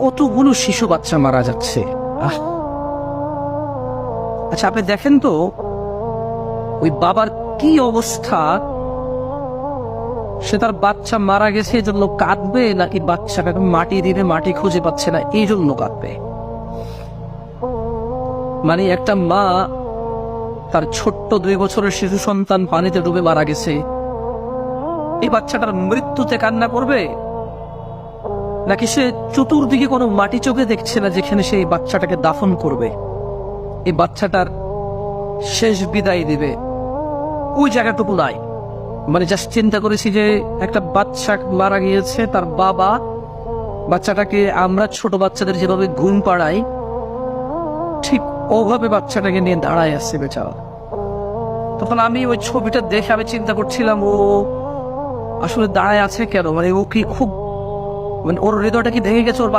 কতগুলো শিশু বাচ্চা মারা যাচ্ছে। আচ্ছা, আপনি দেখেন তো ওই বাবার কি অবস্থা। সে তার বাচ্চা মারা গেছে এই জন্য কাঁদবে, নাকি বাচ্চাটাকে মাটি দিবে, মাটি খুঁজে পাচ্ছে না এই জন্য কাঁদবে? মানে একটা মা তার ছোট্ট 2 বছরের শিশু সন্তান পানিতে ডুবে মারা গেছে, এই বাচ্চাটার মৃত্যুতে কান্না করবে, নাকি সে চতুর্দিকে কোনো মাটি চোখে দেখছে না যেখানে সেই বাচ্চাটাকে দাফন করবে, এই বাচ্চাটার শেষ বিদায় দিবে, ওই জায়গাটুকু নাই? মানে জাস্ট চিন্তা করেছি যে একটা বাচ্চা মারা গিয়েছে, তার বাবা বাচ্চাটাকে, আমরা ছোট বাচ্চাদের যেভাবে ঘুম পাড়াই ঠিক ওভাবে বাচ্চাটাকে নিয়ে দাঁড়ায় আসছে বেচারা। তখন আমি ওই ছবিটা দেখে আমি চিন্তা করছিলাম, ও আসলে দাঁড়ায় আছে কেন? মানে ও কি খুব, মানে ওর হৃদয়টা কি ভেঙে গেছে ওর